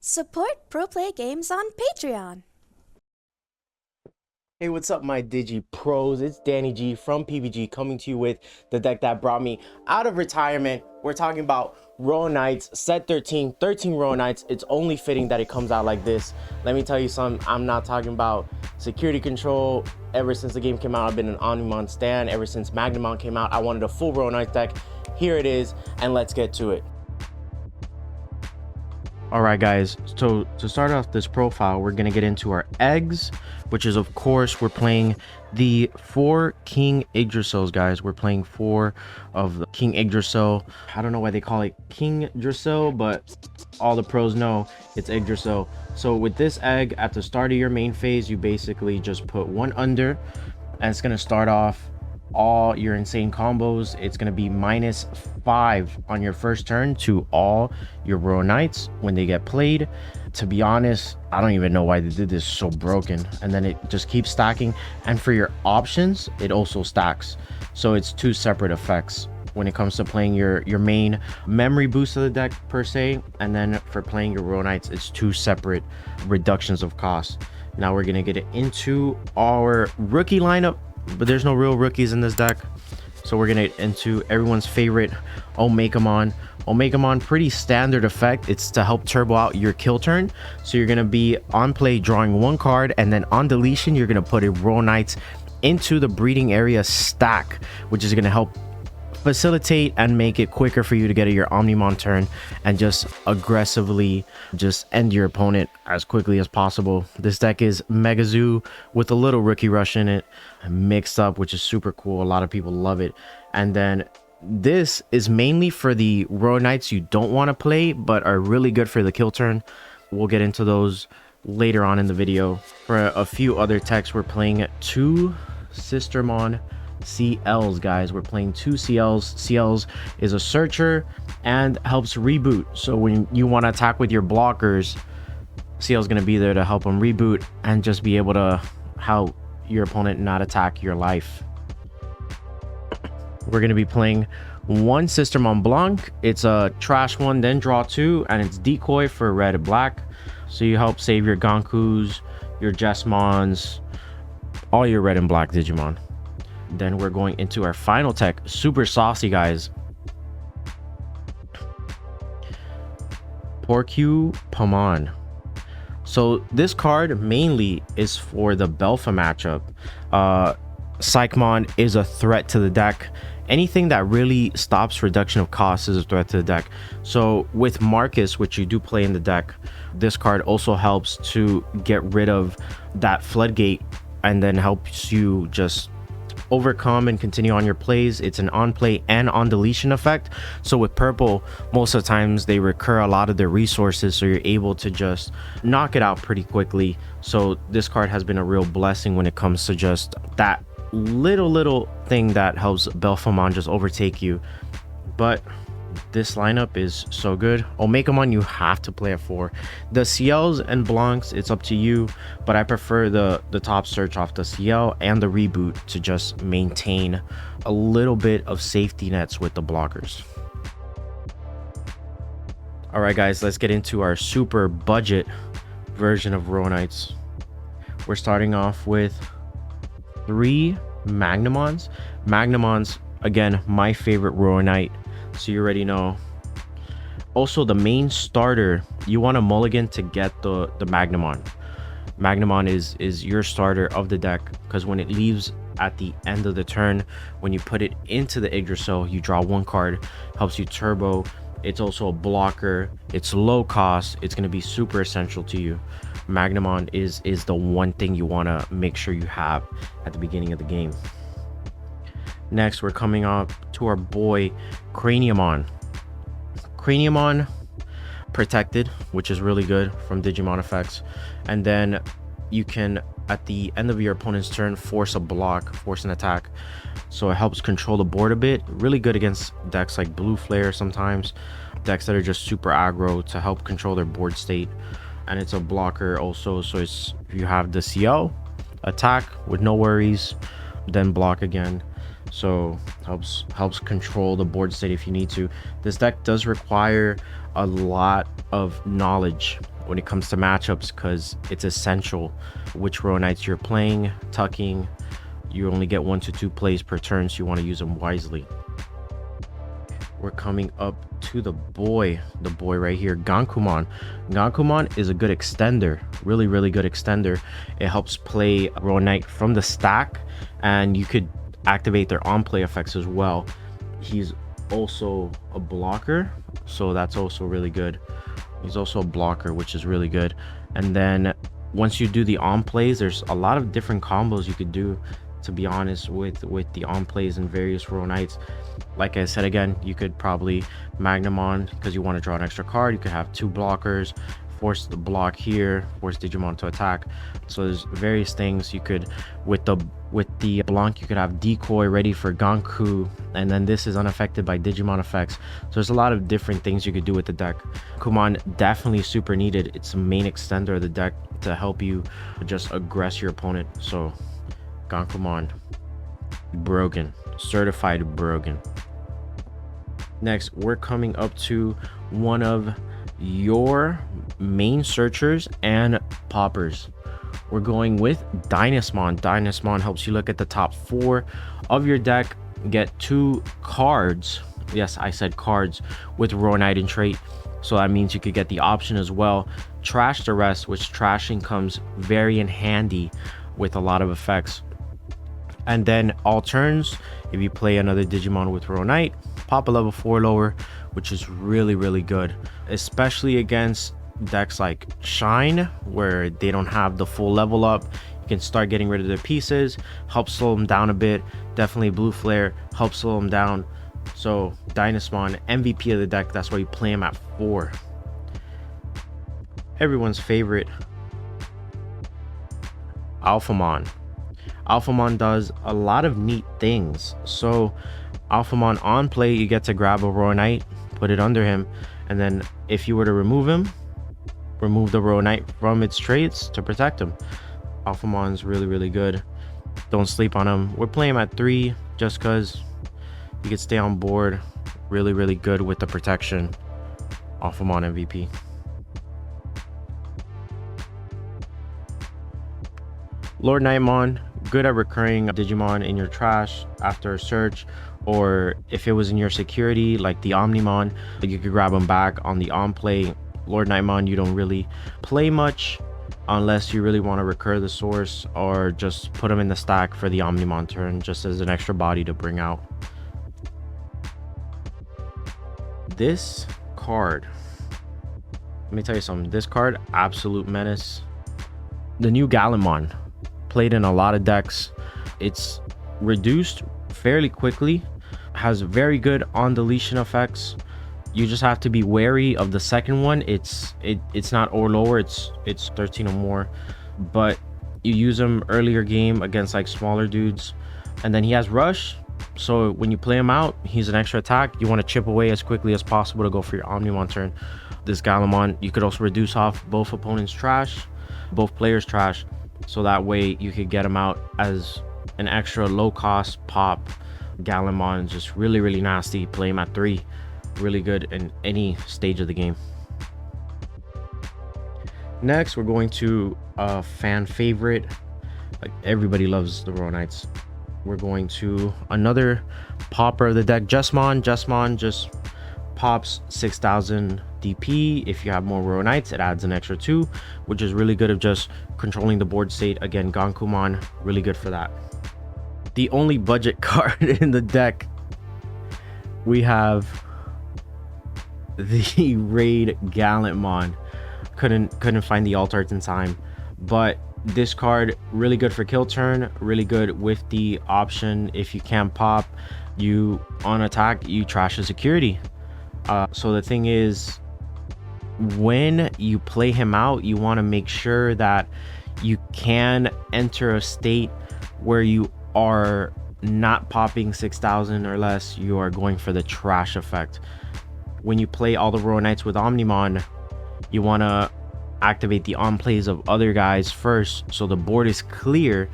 Support ProPlay Games on Patreon. Hey, what's up, my Digi Pros? It's Danny G from PBG coming to you with the deck that brought me out of retirement. We're talking about Royal Knights, set 13 Royal Knights. It's only fitting that it comes out like this. Let me tell you something, I'm not talking about security control. Ever since the game came out, I've been an Omnimon stan. Ever since Magnamon came out, I wanted a full Royal Knights deck. Here it is, and let's get to it. All right, guys, so to start off this profile, we're gonna get into our eggs, which is, of course, we're playing the 4 King Yggdrasils, guys. We're playing 4 of the King Yggdrasil. I don't know why they call it King Yggdrasil, but all the pros know it's Yggdrasil. So with this egg, at the start of your main phase, you basically just put 1 under, and it's gonna start off all your insane combos. It's going to be -5 on your first turn to all your Royal Knights when they get played. To be honest, I don't even know why they did this, so broken. And then it just keeps stacking, and for your options it also stacks, so it's 2 separate effects when it comes to playing your main memory boost of the deck per se, and then for playing your Royal Knights, it's 2 separate reductions of cost. Now we're going to get into our rookie lineup, but there's no real rookies in this deck, so we're gonna get into everyone's favorite Omegamon. Omegamon, pretty standard effect. It's to help turbo out your kill turn, so you're gonna be on play drawing 1 card, and then on deletion you're gonna put a Royal Knights into the breeding area stack, which is gonna help facilitate and make it quicker for you to get your Omnimon turn and just aggressively just end your opponent as quickly as possible. This deck is Mega Zoo with a little Rookie Rush in it mixed up, which is super cool. A lot of people love it. And then this is mainly for the Royal Knights you don't want to play but are really good for the kill turn. We'll get into those later on in the video. For a few other techs, we're playing 2 Sistermon CLs, guys. We're playing 2 CLs. CLs is a searcher and helps reboot, so when you want to attack with your blockers, CL is going to be there to help them reboot and just be able to help your opponent not attack your life. We're going to be playing 1 Sistermon Blanc. It's a trash one, then draw 2, and it's decoy for red and black, so you help save your Gonkus, your Jesmons, all your red and black Digimon. Then we're going into our final tech, super saucy, guys. Porcupamon. So this card mainly is for the Belfa matchup. Psychmon is a threat to the deck. Anything that really stops reduction of cost is a threat to the deck. So with Marcus, which you do play in the deck, this card also helps to get rid of that floodgate and then helps you just overcome and continue on your plays. It's an on play and on deletion effect. So with purple, most of the times they recur a lot of their resources, so you're able to just knock it out pretty quickly. So this card has been a real blessing when it comes to just that little thing that helps Belfamon just overtake you. But this lineup is so good. Omegamon, you have to play at 4. The CLs and Blancs, it's up to you, but I prefer the top search off the CL and the reboot to just maintain a little bit of safety nets with the blockers. All right, guys, let's get into our super budget version of Royal Knights. We're starting off with 3 Magnamons. Magnamons, again, my favorite Royal Knight, so you already know. Also, the main starter, you want a mulligan to get the Magnamon. Magnamon is your starter of the deck, because when it leaves at the end of the turn, when you put it into the Yggdrasil, you draw 1 card, helps you turbo. It's also a blocker, it's low cost, it's going to be super essential to you. Magnamon is the one thing you want to make sure you have at the beginning of the game. Next, we're coming up to our boy Craniamon. Craniamon protected, which is really good from Digimon effects, and then you can, at the end of your opponent's turn, force a block, force an attack, so it helps control the board a bit. Really good against decks like Blue Flare, sometimes decks that are just super aggro, to help control their board state. And it's a blocker also, so it's, if you have the CL, attack with no worries, then block again. so helps control the board state if you need to. This deck does require a lot of knowledge when it comes to matchups, because it's essential which row knights you're playing. Tucking, you only get 1 to 2 plays per turn, so you want to use them wisely. We're coming up to the boy right here, Gankumon. Gankumon is a good extender, really good extender. It helps play row knight from the stack, and you could activate their on play effects as well. He's also a blocker, so that's also really good. He's also a blocker, which is really good. And then once you do the on plays, there's a lot of different combos you could do, to be honest, with the on plays and various row knights. Like I said, again, you could probably Magnamon because you want to draw an extra card. You could have 2 blockers, force the block here, force Digimon to attack. So there's various things you could, with the Blanc, you could have decoy ready for Ganku, and then this is unaffected by Digimon effects. So there's a lot of different things you could do with the deck. Kumon definitely super needed. It's the main extender of the deck to help you just aggress your opponent. So Gankumon, broken, certified broken. Next, we're coming up to one of your main searchers and poppers. We're going with Dynasmon. Dynasmon helps you look at the top 4 of your deck, get 2 cards. Yes, I said cards with row knight and trait. So that means you could get the option as well, trash the rest, which trashing comes very in handy with a lot of effects. And then all turns, if you play another Digimon with row knight, pop a level 4 lower, which is really good, especially against decks like Shine, where they don't have the full level up. You can start getting rid of their pieces, help slow them down a bit. Definitely Blue Flare helps slow them down. So Dynasmon, MVP of the deck. That's why you play him at 4. Everyone's favorite, Alphamon. Alphamon does a lot of neat things. So Alphamon on play, you get to grab a row knight, put it under him, and then if you were to remove him, remove the row knight from its traits to protect him. Alphamon's really good. Don't sleep on him. We're playing him at 3 just because he could stay on board. Really good with the protection. Alphamon MVP. Lord Nightmon, good at recurring Digimon in your trash after a search, or if it was in your security like the Omnimon, you could grab them back on the on play. Lord Nightmon, you don't really play much unless you really want to recur the source, or just put them in the stack for the Omnimon turn just as an extra body to bring out. This card, let me tell you something, this card, absolute menace. The new Gallimon, played in a lot of decks. It's reduced fairly quickly, has very good on deletion effects. You just have to be wary of the second one. It's not or lower, it's 13 or more, but you use him earlier game against like smaller dudes, and then he has rush, so when you play him out, he's an extra attack. You want to chip away as quickly as possible to go for your Omnimon turn. This Gallimon, you could also reduce off both opponents trash, both players trash, so that way you could get him out as an extra low cost pop. Gallimon, just really nasty. Play him at 3, really good in any stage of the game. Next, we're going to a fan favorite, like everybody loves the row knights. We're going to another popper of the deck, Jesmon. Jesmon just pops 6,000 DP. If you have more row knights, it adds an extra 2, which is really good of just controlling the board state. Again, Gankumon, really good for that. The only budget card in the deck, we have the Raid Gallantmon. Couldn't find the alt art in time, but this card really good for kill turn, really good with the option if you can't pop, you on attack, you trash the security. So the thing is, when you play him out, you want to make sure that you can enter a state where you are not popping 6,000 or less. You are going for the trash effect. When you play all the row knights with Omnimon, you want to activate the on plays of other guys first, so the board is clear,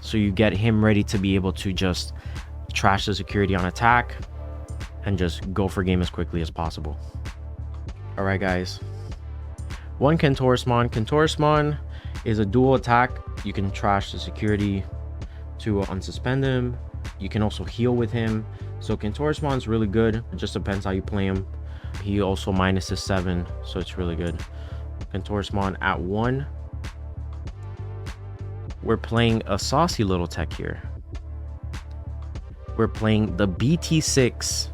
so you get him ready to be able to just trash the security on attack and just go for game as quickly as possible. All right guys, One Kentorismon. Kentorismon is a dual attack. You can trash the security to unsuspend him. You can also heal with him. So Kentorismon is really good. It just depends how you play him. He also minuses 7, so it's really good. Kentorismon at 1. We're playing a saucy little tech here. We're playing the BT6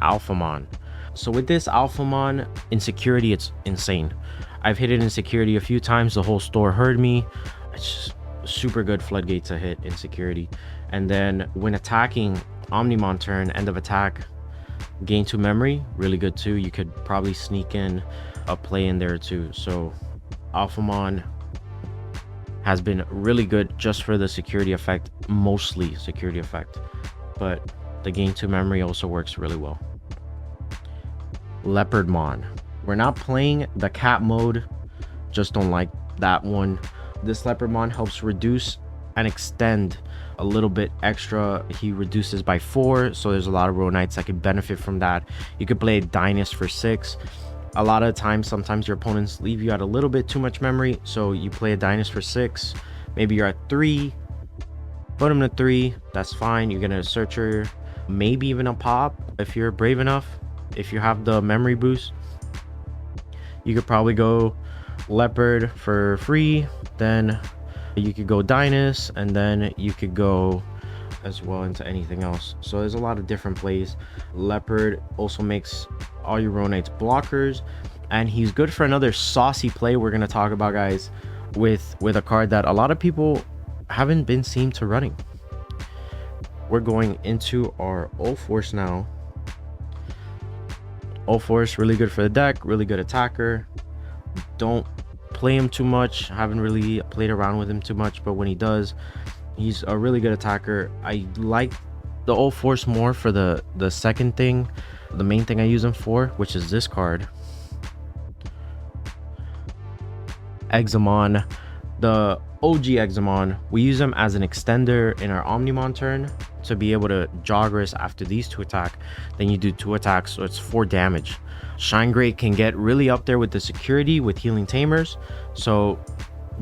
Alphamon. So with this Alphamon in security, it's insane. I've hit it in security a few times. The whole store heard me. It's just super good floodgate to hit in security. And then when attacking, Omnimon turn, end of attack, gain 2 memory, really good too. You could probably sneak in a play in there too. So Alphamon has been really good just for the security effect, mostly security effect, but the gain 2 memory also works really well. Leopardmon. We're not playing the cat mode, just don't like that one. This Leopardmon helps reduce and extend a little bit extra. He reduces by 4, so there's a lot of row knights that could benefit from that. You could play a Dynast for 6. A lot of times, sometimes your opponents leave you at a little bit too much memory, so you play a Dynast for 6. Maybe you're at 3, put him to 3, that's fine. You get a Searcher, maybe even a Pop if you're brave enough. If you have the memory boost, you could probably go Leopard for free, then you could go Dynast, and then you could go as well into anything else. So there's a lot of different plays. Leopard also makes all your row knights blockers, and he's good for another saucy play we're going to talk about, guys, with a card that a lot of people haven't been seen to running. We're going into our Ulforce now. Ulforce, really good for the deck, really good attacker. Don't play him too much. Haven't really played around with him too much, but when he does, he's a really good attacker. I like the Ulforce more for the second thing, the main thing I use him for, which is this card, Examon. The OG Examon, we use him as an extender in our Omnimon turn to be able to Joggerous after these 2 attack. Then you do 2 attacks, so it's 4 damage. Shine Great can get really up there with the security with healing tamers, so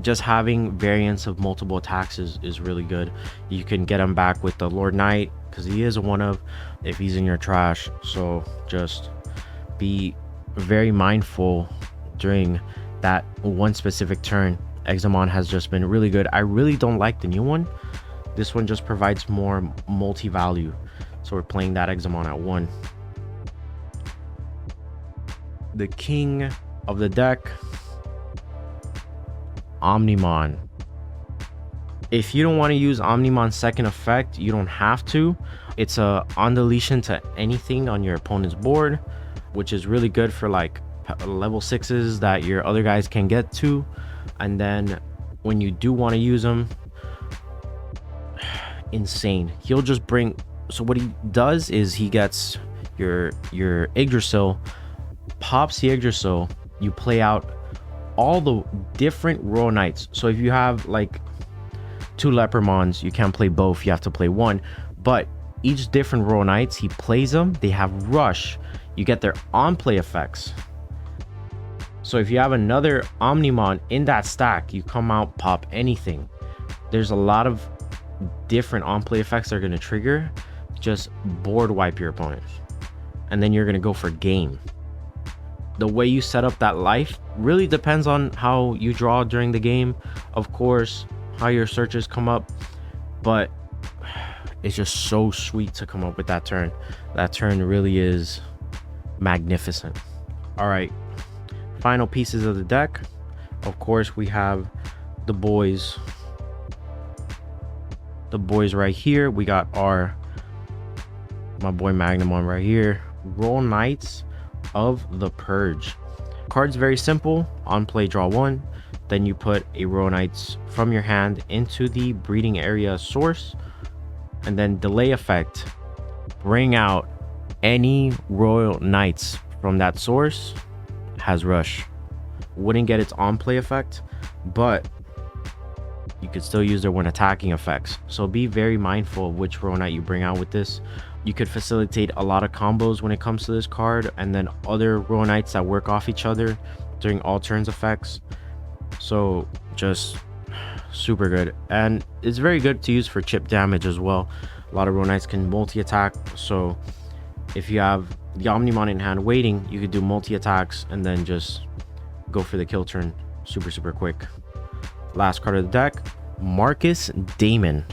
just having variants of multiple attacks is really good. You can get him back with the Lord Knight because he is a 1-of if he's in your trash, so just be very mindful during that one specific turn. Examon has just been really good. I really don't like the new one. This one just provides more multi-value, so we're playing that Examon at 1. The king of the deck, Omnimon. If you don't want to use Omnimon's second effect, you don't have to. It's a on deletion to anything on your opponent's board, which is really good for like level 6s that your other guys can get to. And then when you do want to use him, insane. He'll just bring, so what he does is he gets your Yggdrasil, pops the Yggdrasil, you play out all the different row knights. So if you have like 2 Leopardmons, you can't play both, you have to play 1. But each different row knights, he plays them, they have rush, you get their on play effects. So if you have another Omnimon in that stack, you come out, pop anything. There's a lot of different on play effects that are going to trigger, just board wipe your opponent, and then you're going to go for game. The way you set up that life really depends on how you draw during the game, of course, how your searches come up, but it's just so sweet to come up with that turn. That turn really is magnificent. All right, final pieces of the deck. Of course, we have the boys right here. We got my boy Magnamon right here. Roll Knights of the Purge. Card's very simple. On play, draw 1. Then you put a Royal Knights from your hand into the breeding area source, and then delay effect, bring out any Royal Knights from that source. Has rush. Wouldn't get its on play effect, but you could still use their when attacking effects. So be very mindful of which Royal Knight you bring out with this. You could facilitate a lot of combos when it comes to this card, and then other Royal Knights that work off each other during all turns effects. So just super good, and it's very good to use for chip damage as well. A lot of Rogue Knights can multi-attack, so if you have the Omnimon in hand waiting, you could do multi-attacks and then just go for the kill turn super quick. Last card of the deck, Marcus Damon.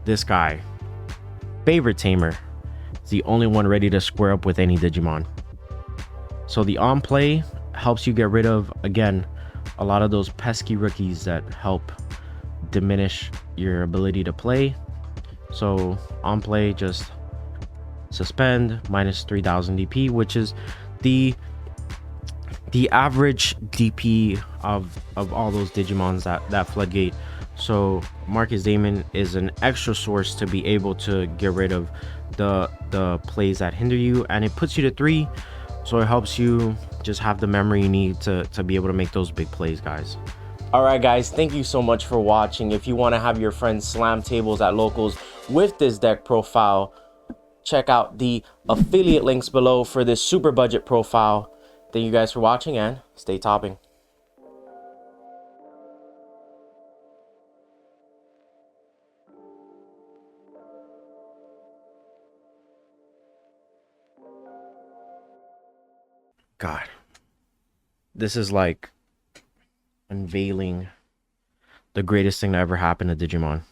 This guy, favorite tamer, is the only one ready to square up with any Digimon. So the on play helps you get rid of, again, a lot of those pesky rookies that help diminish your ability to play. So on play, just suspend minus 3000 DP, which is the average DP of all those Digimons that floodgate. So Marcus Damon is an extra source to be able to get rid of the plays that hinder you, and it puts you to 3, so it helps you just have the memory you need to be able to make those big plays, guys. All right, guys, thank you so much for watching. If you want to have your friends slam tables at locals with this deck profile, check out the affiliate links below for this super budget profile. Thank you guys for watching, and stay topping. God, this is like unveiling the greatest thing that ever happened to Digimon.